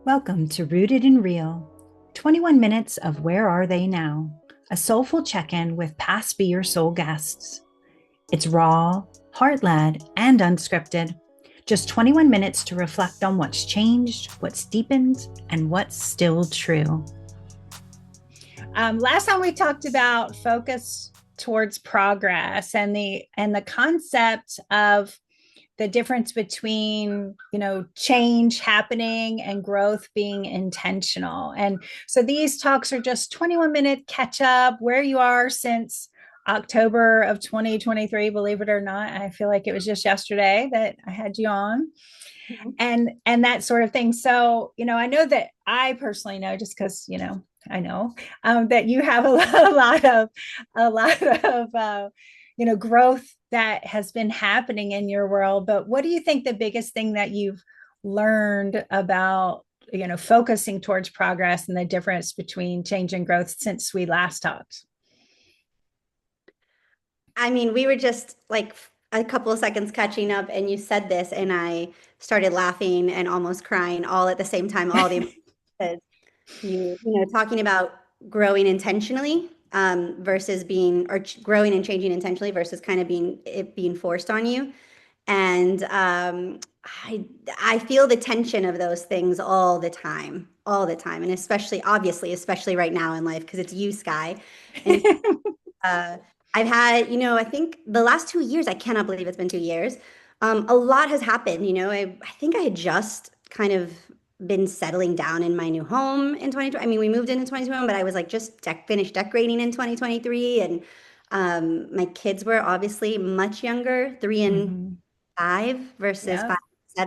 Welcome to Rooted and Real, 21 minutes of Where Are They Now? A soulful check in with past Be Your Soul guests. It's raw, heart led, and unscripted. Just 21 minutes to reflect on what's changed, what's deepened, and what's still true. Last time we talked about focus towards progress and the concept of the difference between change happening and growth being intentional. And so these talks are just 21-minute catch up where you are since October of 2023. Believe it or not, I feel like it was just yesterday that I had you on. And that sort of thing. So I know that I personally know, just because I know that you have a lot of growth that has been happening in your world. But what do you think the biggest thing that you've learned about focusing towards progress and the difference between change and growth since we last talked? I mean, we were just like a couple of seconds catching up, and you said this, and I started laughing and almost crying all at the same time. All the because talking about growing intentionally versus growing and changing intentionally versus kind of being forced on you, and I feel the tension of those things all the time, and especially right now in life because it's you, Sky, and uh, I've had, I think the last 2 years, I cannot believe it's been 2 years. A lot has happened. I think I had just kind of been settling down in my new home in 2020. I mean, we moved in 2021, but I was like just finished decorating in 2023. And my kids were obviously much younger, 3 and 5 versus Yeah. 5 and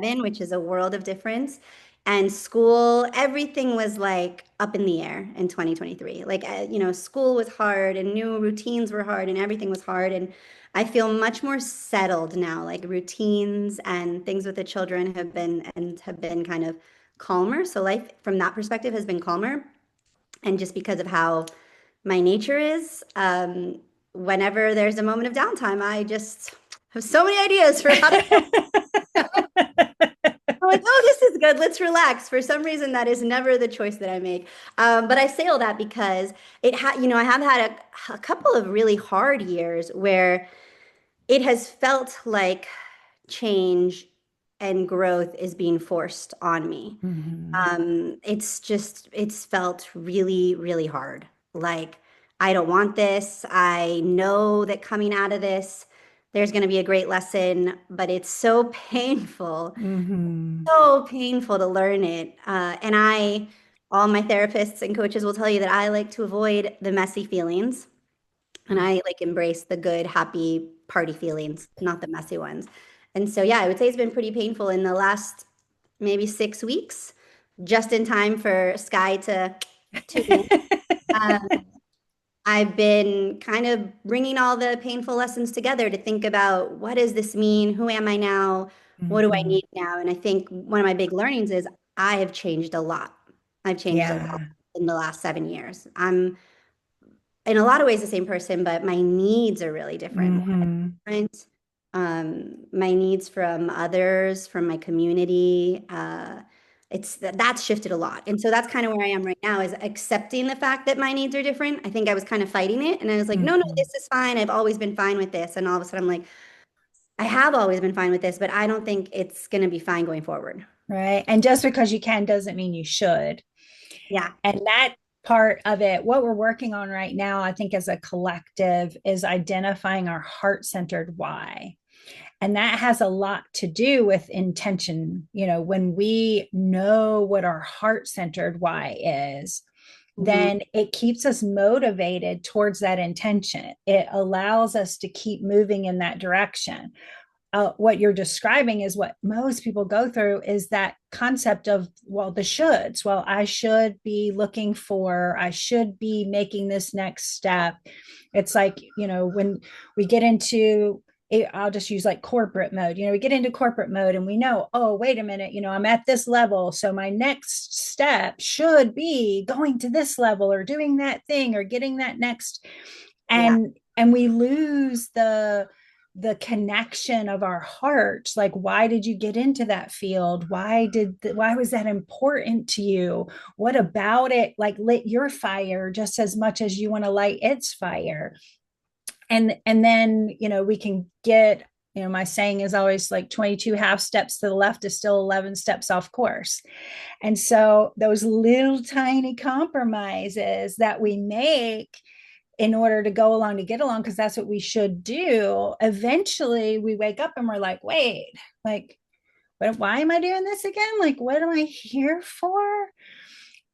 7, which is a world of difference. And school, everything was like up in the air in 2023. Like, school was hard and new routines were hard and everything was hard. And I feel much more settled now. Like routines and things with the children have been kind of calmer. So life from that perspective has been calmer. And just because of how my nature is, whenever there's a moment of downtime, I just have so many ideas for how to. I'm like, oh, this is good. Let's relax. For some reason, that is never the choice that I make. But I say all that because I have had a couple of really hard years where it has felt like change and growth is being forced on me. Mm-hmm. It's felt really, really hard. Like, I don't want this. I know that coming out of this, there's going to be a great lesson, but it's Mm-hmm. so painful to learn it. All my therapists and coaches will tell you that I like to avoid the messy feelings and I like embrace the good, happy party feelings, not the messy ones. And so, yeah, I would say it's been pretty painful in the last maybe 6 weeks, just in time for Sky to tune in. Um, I've been kind of bringing all the painful lessons together to think about what does this mean? Who am I now? What do I Mm-hmm. need now? And I think one of my big learnings is I have changed a lot. I've changed a lot Yeah. in the last 7 years. I'm in a lot of ways the same person, but my needs are really different. Mm-hmm. Different. My needs from others, from my community, that's shifted a lot. And so that's kind of where I am right now is accepting the fact that my needs are different. I think I was kind of fighting it and I was like, no, no, Mm-hmm. this is fine. I've always been fine with this. And all of a sudden I'm like, I have always been fine with this, but I don't think it's going to be fine going forward. Right. And just because you can doesn't mean you should. Yeah. And that part of it, what we're working on right now, I think as a collective, is identifying our heart centered why. And that has a lot to do with intention. When we know what our heart centered why is, Hmm. then it keeps us motivated towards that intention. It allows us to keep moving in that direction. What you're describing is what most people go through is that concept of, well, the shoulds. Well, I should be making this next step. It's like, when we get into it, I'll just use like corporate mode. We get into corporate mode and we know, oh, wait a minute, I'm at this level. So my next step should be going to this level or doing that thing or getting that next. Yeah. And we lose the connection of our heart. Like, why did you get into that field? Why was that important to you? What about it like lit your fire just as much as you want to light its fire? And then, we can get, my saying is always like 22 half steps to the left is still 11 steps off course. And so those little tiny compromises that we make in order to go along to get along, because that's what we should do, eventually we wake up and we're like, wait, like, why am I doing this again? Like, what am I here for?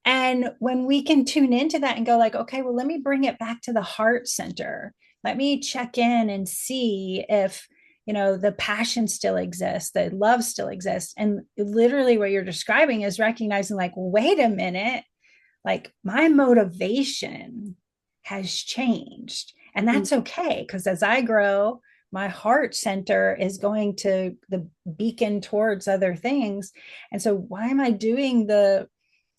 And when we can tune into that and go like, okay, well, let me bring it back to the heart center. Let me check in and see if, the passion still exists, the love still exists. And literally what you're describing is recognizing like, wait a minute, like my motivation has changed. And Mm. that's okay. Because as I grow, my heart center is going to the beacon towards other things. And so why am I doing the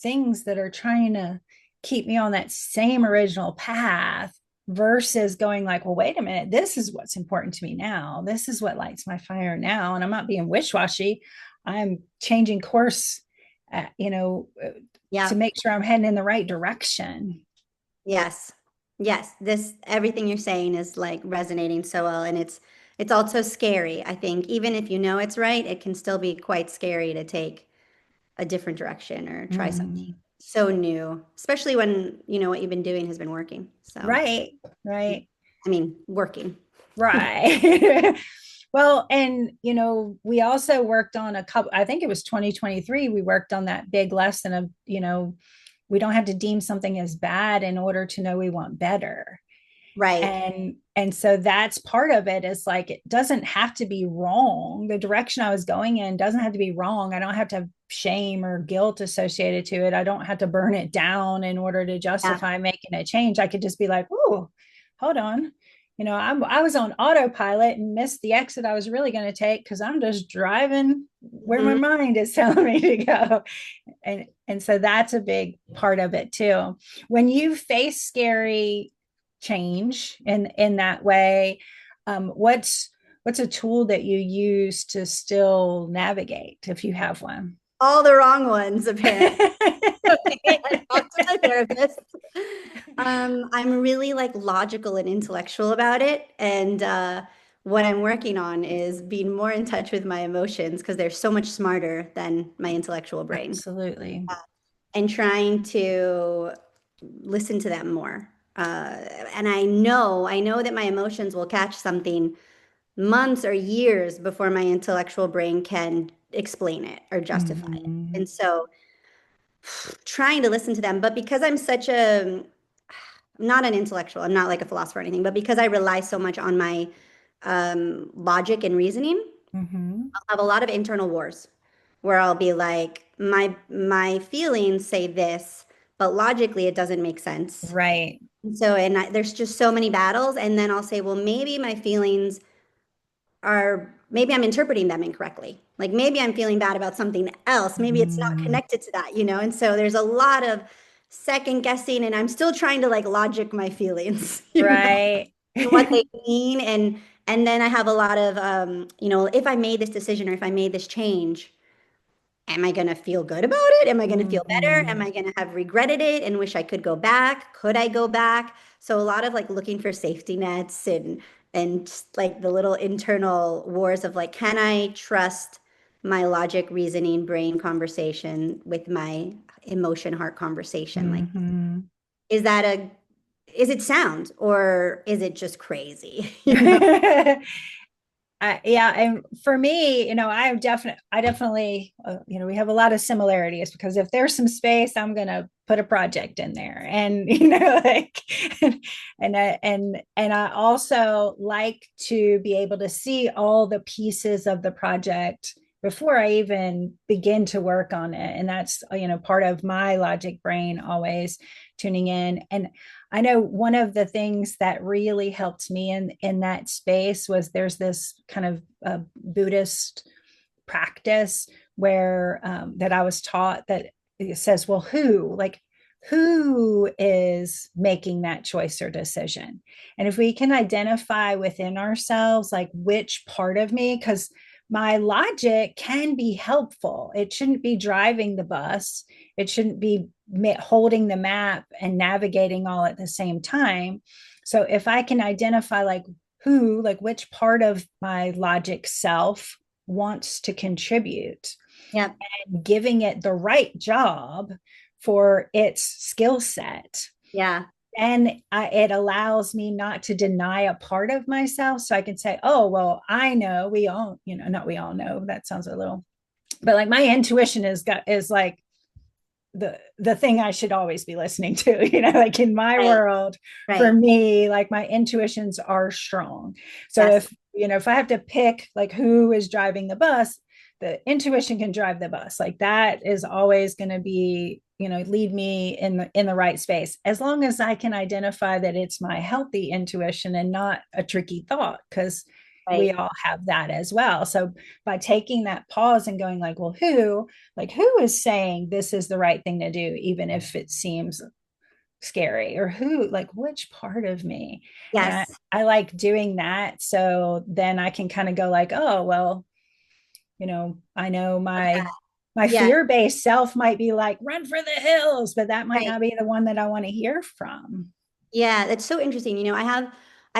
things that are trying to keep me on that same original path versus going like, well, wait a minute, this is what's important to me now. This is what lights my fire now. And I'm not being wish-washy. I'm changing course, to Yeah. make sure I'm heading in the right direction. Yes. Yes. This everything you're saying is like resonating so well. And it's also scary. I think even if you know it's right, it can still be quite scary to take a different direction or try something Mm-hmm. so new, especially when you know what you've been doing has been working. So, Right, right, I mean, working. right. Well, and we also worked on a couple, I think it was 2023, we worked on that big lesson of, we don't have to deem something as bad in order to know we want better. Right. And so that's part of it, is like it doesn't have to be wrong. The direction I was going in doesn't have to be wrong. I don't have to have shame or guilt associated to it. I don't have to burn it down in order to Yeah. justify making a change. I could just be like, "Ooh, hold on, I was on autopilot and missed the exit I was really going to take because I'm just driving where my Mhm. mind is telling me to go." And so that's a big part of it too. When you face scary change in that way, what's a tool that you use to still navigate if you have one? All the wrong ones, apparently. Okay, I talked to my therapist. I'm really like logical and intellectual about it. And what I'm working on is being more in touch with my emotions because they're so much smarter than my intellectual brain. Absolutely. And trying to listen to them more. And I know that my emotions will catch something months or years before my intellectual brain can explain it or justify it. Mm-hmm. And so trying to listen to them, but because I'm such a I'm not an intellectual, I'm not like a philosopher or anything, but because I rely so much on my logic and reasoning, Mm-hmm. I'll have a lot of internal wars where I'll be like, my feelings say this, but logically it doesn't make sense. Right. There's just so many battles, and then I'll say, well, maybe my feelings are maybe I'm interpreting them incorrectly. Like maybe I'm feeling bad about something else. Maybe it's not Mm, connected to that, you know? And so there's a lot of second guessing and I'm still trying to like logic my feelings, you know, right. and what they mean. And then I have a lot of if I made this decision or if I made this change, am I going to feel good about it? Am I going to feel better? Am Mm-hmm. I going to have regretted it and wish I could go back? Could I go back? So a lot of like looking for safety nets and just, like the little internal wars of like, can I trust my logic, reasoning, brain conversation with my emotion, heart conversation? Like, Mm-hmm. is that a is it sound or is it just crazy? You know? Yeah, and for me, I definitely, we have a lot of similarities because if there's some space, I'm gonna put a project in there, and like, and I also like to be able to see all the pieces of the project before I even begin to work on it, and that's part of my logic brain always tuning in. And I know one of the things that really helped me in that space was there's this kind of Buddhist practice where that I was taught that it says, well, who, like who is making that choice or decision. And if we can identify within ourselves, like which part of me, because my logic can be helpful. It shouldn't be driving the bus. It shouldn't be holding the map and navigating all at the same time. So if I can identify like who, like which part of my logic self wants to contribute, Yep. and giving it the right job for its skill set, Yeah. and it allows me not to deny a part of myself. So I can say, oh, well, I know, we all, not we all know, that sounds a little, but like my intuition is like the thing I should always be listening to, like in my Right. world, for Right. me, like my intuitions are strong. So Yes. if I have to pick like who is driving the bus, the intuition can drive the bus. Like that is always going to be, lead me in the right space, as long as I can identify that it's my healthy intuition and not a tricky thought, because we Right. all have that as well. So by taking that pause and going like, well, who is saying this is the right thing to do, even if it seems scary, or who, like which part of me. And I, Yes. I like doing that. So then I can kind of go like, oh, well, I know my Yeah. fear-based self might be like, run for the hills, but that might Right. not be the one that I want to hear from. Yeah, that's so interesting. I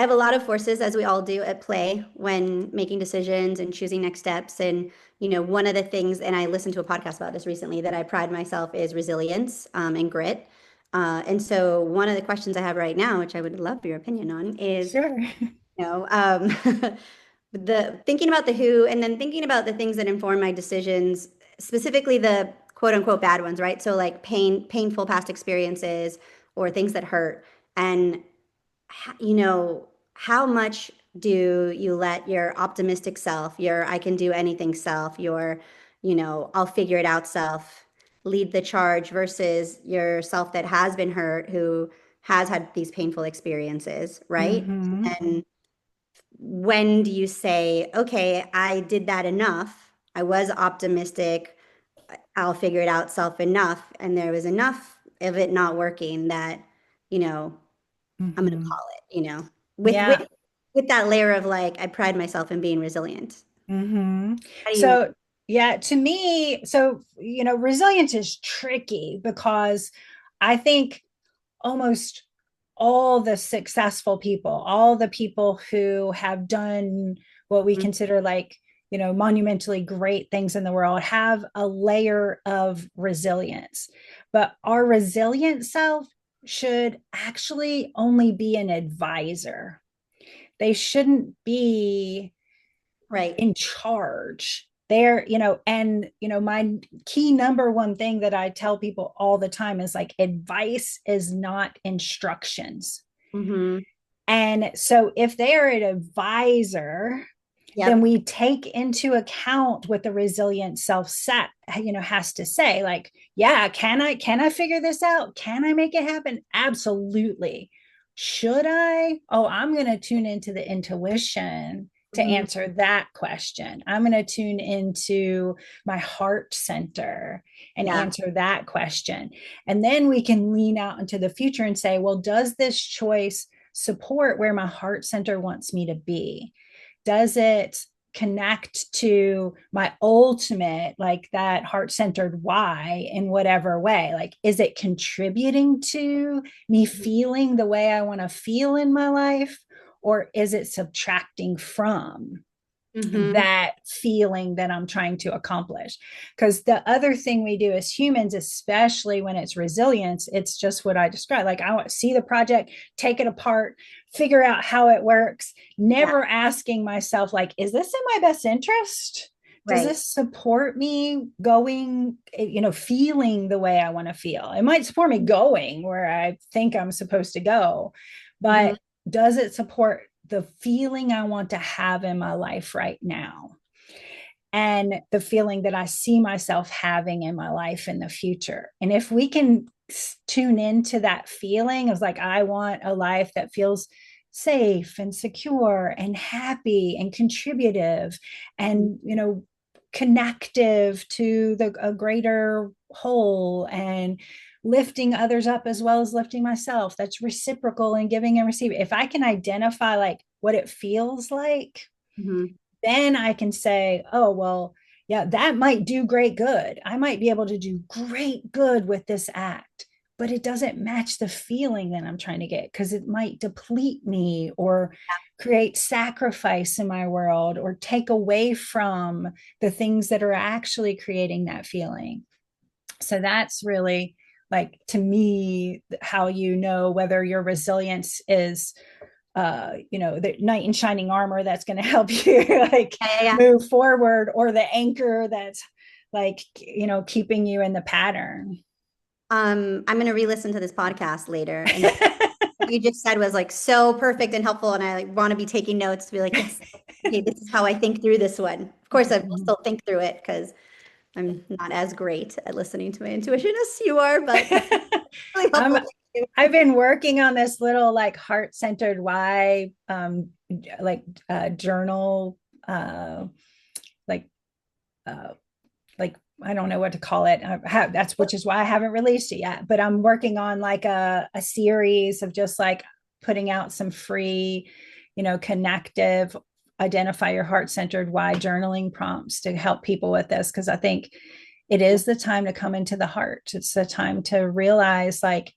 have a lot of forces, as we all do, at play when making decisions and choosing next steps. And one of the things, and I listened to a podcast about this recently, that I pride myself is resilience, and grit. And so one of the questions I have right now, which I would love your opinion on, is, Sure. you know, um, the thinking about the who, and then thinking about the things that inform my decisions, specifically the quote unquote bad ones, right? So like painful past experiences or things that hurt. And how much do you let your optimistic self, your I can do anything self, your, I'll figure it out self lead the charge versus yourself that has been hurt, who has had these painful experiences, right? Mm-hmm. And when do you say, okay, I did that enough? I was optimistic. I'll figure it out self enough. And there was enough of it not working that, you know, I'm gonna Mm-hmm. call it, with Yeah. with that layer of like, I pride myself in being resilient. Mm-hmm. How do you? So, yeah, to me, so, resilience is tricky because I think almost all the successful people, all the people who have done what we consider like, monumentally great things in the world, have a layer of resilience. But our resilient self should actually only be an advisor. They shouldn't be Right. in charge. They're, and my key number one thing that I tell people all the time is like, advice is not instructions. Mm-hmm. And so if they are an advisor, then Yep. we take into account what the resilient self set, has to say. Like, yeah, can I figure this out? Can I make it happen? Absolutely. Should I? Oh, I'm going to tune into the intuition to Mm-hmm. answer that question. I'm going to tune into my heart center and Yeah. answer that question. And then we can lean out into the future and say, well, does this choice support where my heart center wants me to be? Does it connect to my ultimate, like that heart-centered why in whatever way? Like, is it contributing to me feeling the way I want to feel in my life, or is it subtracting from Mm-hmm. that feeling that I'm trying to accomplish? Because the other thing we do as humans, especially when it's resilience, it's just what I described. Like, I want to see the project, take it apart, figure out how it works, Yeah. never asking myself, like, is this in my best interest? Does Right. this support me going, feeling the way I want to feel? It might support me going where I think I'm supposed to go, Mm-hmm. but does it support the feeling I want to have in my life right now, and the feeling that I see myself having in my life in the future? And if we can tune into that feeling of like, I want a life that feels safe and secure and happy and contributive and, connective to a greater whole, and lifting others up as well as lifting myself. That's reciprocal and giving and receiving. If I can identify like what it feels like, Mhm. then I can say, oh, well, yeah, that might do great good. I might be able to do great good with this act, but it doesn't match the feeling that I'm trying to get, because it might deplete me or create sacrifice in my world or take away from the things that are actually creating that feeling. So that's really, like, to me, how you know whether your resilience is the knight in shining armor that's going to help you like Yeah, yeah, yeah. move forward, or the anchor that's like keeping you in the pattern. I'm gonna re-listen to this podcast later, and what you just said was like so perfect and helpful, and I like want to be taking notes to be like, yes, okay, this is how I think through this one. Of course, I will still think through it because I'm not as great at listening to my intuition as you are, but that's really I'm helpful. Thank I've you. been working on this little like heart-centered why journal, like uh like I don't know what to call it. That's which is why I haven't released it yet. But I'm working on like a series of just like putting out some free, connective, identify your heart centered why journaling prompts to help people with this. Cause I think it is the time to come into the heart. It's the time to realize, like,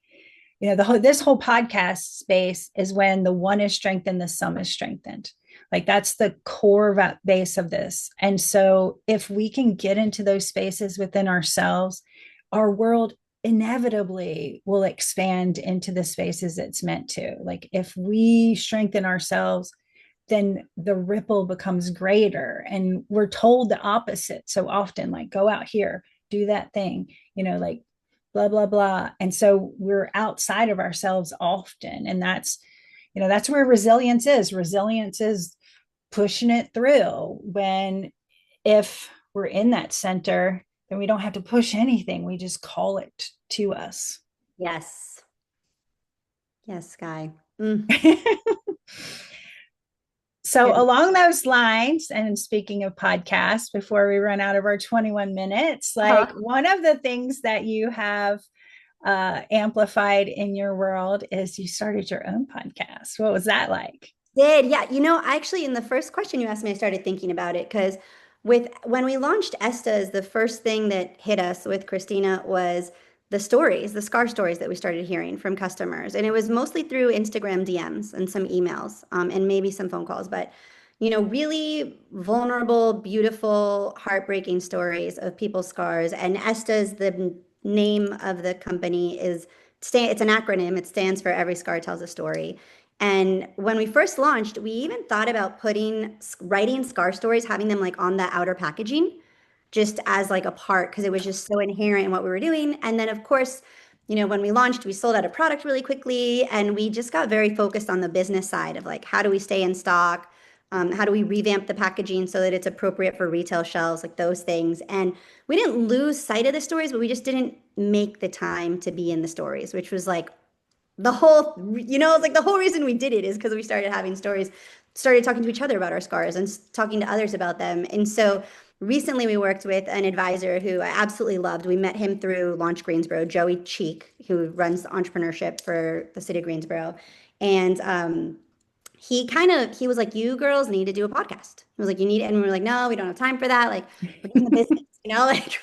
this whole podcast space is when the one is strengthened, the sum is strengthened. Like that's the core base of this. And so if we can get into those spaces within ourselves, our world inevitably will expand into the spaces it's meant to. Like if we strengthen ourselves, then the ripple becomes greater. And we're told the opposite so often, like, go out here, do that thing, like blah, blah, blah. And so we're outside of ourselves often. And that's where resilience is. Resilience is pushing it through. When, if we're in that center, then we don't have to push anything. We just call it to us. Yes. Yes, Sky. Mm, So, good. along those lines, and speaking of podcasts, before we run out of our 21 minutes, like, Uh-huh. one of the things that you have amplified in your world is you started your own podcast. What was that like? Did, yeah. Actually, in the first question you asked me, I started thinking about it because when we launched ESTAS, the first thing that hit us with Christina was the stories, the scar stories that we started hearing from customers. And it was mostly through Instagram DMs and some emails, and maybe some phone calls, but really vulnerable, beautiful, heartbreaking stories of people's scars. And ESTAS, the name of the company it's an acronym. It stands for Every Scar Tells a Story. And when we first launched, we even thought about writing scar stories, having them like on the outer packaging, just as like a part, because it was just so inherent in what we were doing. And then, of course, when we launched, we sold out a product really quickly, and we just got very focused on the business side of like, how do we stay in stock? How do we revamp the packaging so that it's appropriate for retail shelves, like those things. And we didn't lose sight of the stories, but we just didn't make the time to be in the stories, which was like it's like the whole reason we did it is because we started having stories, started talking to each other about our scars and talking to others about them. And so recently we worked with an advisor who I absolutely loved. We met him through Launch Greensboro, Joey Cheek, who runs entrepreneurship for the city of Greensboro. And he was like, you girls need to do a podcast. He was like, you need it. And we were like, no, we don't have time for that. Like, we're doing the business,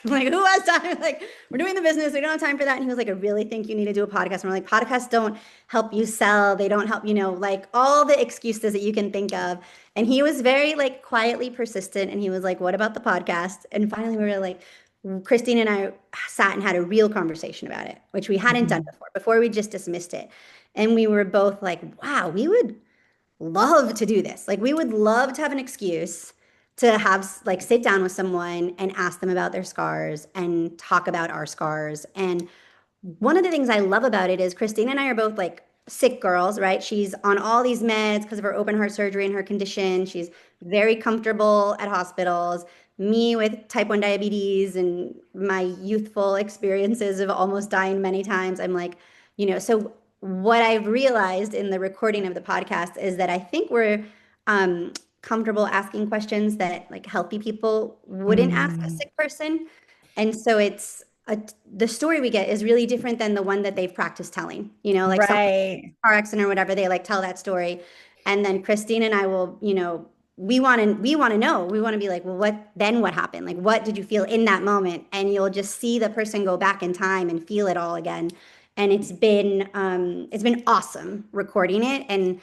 like who has time? Like, we're doing the business. We don't have time for that. And he was like, I really think you need to do a podcast. And we're like, podcasts don't help you sell. They don't help, like all the excuses that you can think of. And he was very like quietly persistent. And he was like, what about the podcast? And finally we were like, Christine and I sat and had a real conversation about it, which we hadn't done Mhm. before. Before we just dismissed it. And we were both like, wow, we would love to do this. Like we would love to have an excuse to have like sit down with someone and ask them about their scars and talk about our scars. And one of the things I love about it is Christine and I are both like sick girls, right? She's on all these meds because of her open heart surgery and her condition. She's very comfortable at hospitals. Me with type 1 diabetes and my youthful experiences of almost dying many times. I'm like, so what I've realized in the recording of the podcast is that I think we're comfortable asking questions that like healthy people wouldn't ask a Mm, sick person. And so the story we get is really different than the one that they've practiced telling. Like some right. car accident or whatever, they like tell that story. And then Christine and I will, we want to know. We want to be like, well, what happened? Like, what did you feel in that moment? And you'll just see the person go back in time and feel it all again. And it's been awesome recording it and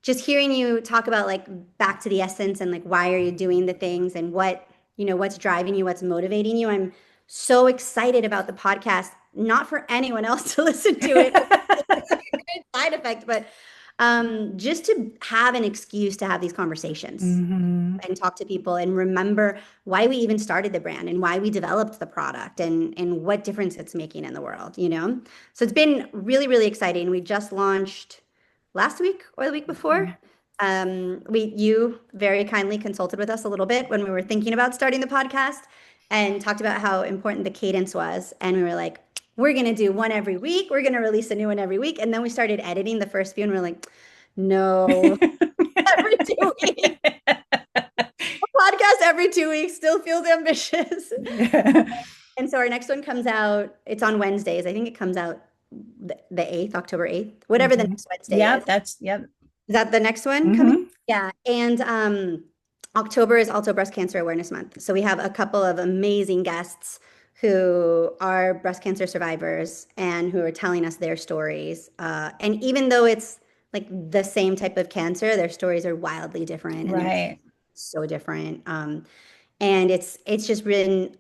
just hearing you talk about like back to the essence and like why are you doing the things and what's driving you, what's motivating you. I'm so excited about the podcast, not for anyone else to listen to it. Great side effect, but just to have an excuse to have these conversations Mhm. and talk to people and remember why we even started the brand and why we developed the product and what difference it's making in the world. So it's been really, really exciting. We just launched last week or the week before. You very kindly consulted with us a little bit when we were thinking about starting the podcast and talked about how important the cadence was. And we were like, we're going to do one every week. We're going to release a new one every week. And then we started editing the first few and we're like, no, every 2 weeks. Podcast every 2 weeks still feels ambitious. And so our next one comes out, it's on Wednesdays. I think it comes out the 8th, October 8th, whatever the Mhm. next Wednesday Yep, is. yep. Is that the next one coming? Hmm. Yeah. And October is also Breast Cancer Awareness Month. So we have a couple of amazing guests who are breast cancer survivors and who are telling us their stories. And even though it's like the same type of cancer, their stories are wildly different and they're Right. so different. And it's just been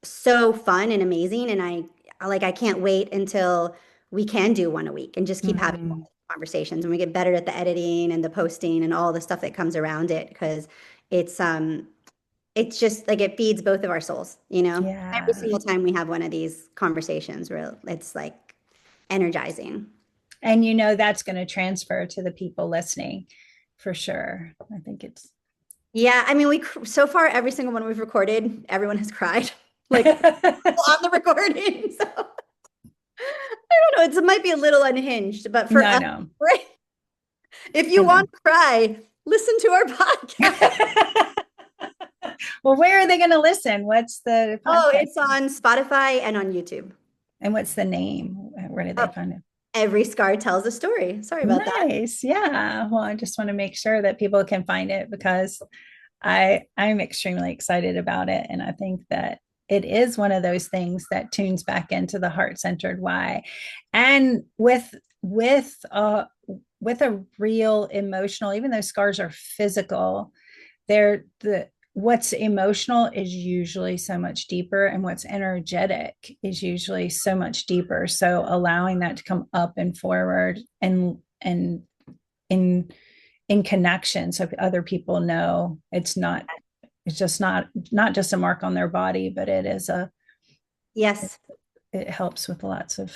so fun and amazing. And I can't wait until we can do one a week and just keep having Mhm. conversations and we get better at the editing and the posting and all the stuff that comes around it because it's it's just like it feeds both of our souls. Every Yeah. single time we have one of these conversations where it's like energizing. And that's going to transfer to the people listening for sure. I think it's Yeah, I mean, so far every single one we've recorded, everyone has cried like on the recording. So I don't know, it might be a little unhinged, but for no, us, no. right? If you I know. want to cry, listen to our podcast. Well, where are they going to listen? What's the Oh, podcast? it's on Spotify and on YouTube. And what's the name? Where did they Oh, find it? every scar tells a story. Sorry about that. Nice. Yeah. Well, I just want to make sure that people can find it because I'm extremely excited about it. And I think that it is one of those things that tunes back into the heart-centered why. And with a real emotional, even though scars are physical, they're the what's emotional is usually so much deeper and what's energetic is usually so much deeper, so allowing that to come up and forward and in connection so other people know it's just not just a mark on their body, but Yes. it helps with lots of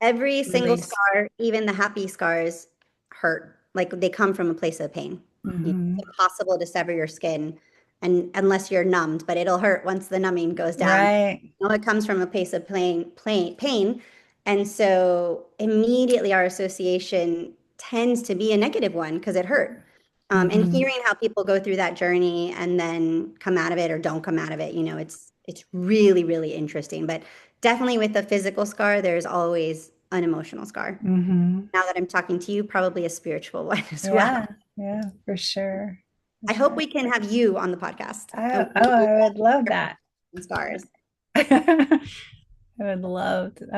Every single release. scar, even the happy scars, hurt. Like they come from a place of pain. Mm-hmm. It's impossible to sever your skin and unless you're numbed, but it'll hurt once the numbing goes down. Right. It comes from a place of pain. And so immediately our association tends to be a negative one because it hurt. And Mm-hmm. hearing how people go through that journey and then come out of it or don't come out of it, it's really, really interesting. But definitely with the physical scar, there's always an emotional scar. Mm-hmm. Now that I'm talking to you, probably a spiritual one as well. Yeah, yeah, for sure, for I hope sure. we can have you on the podcast. Oh, And we can I would love that. share scars. I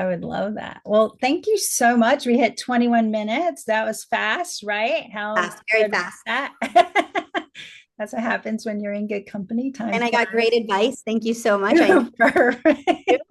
would love that. Well, thank you so much. We hit 21 minutes. That was fast, right? How Fast, very good was fast. that? That's what happens when you're in good company. Time And I got flies. great advice. Thank you so much. I Perfect.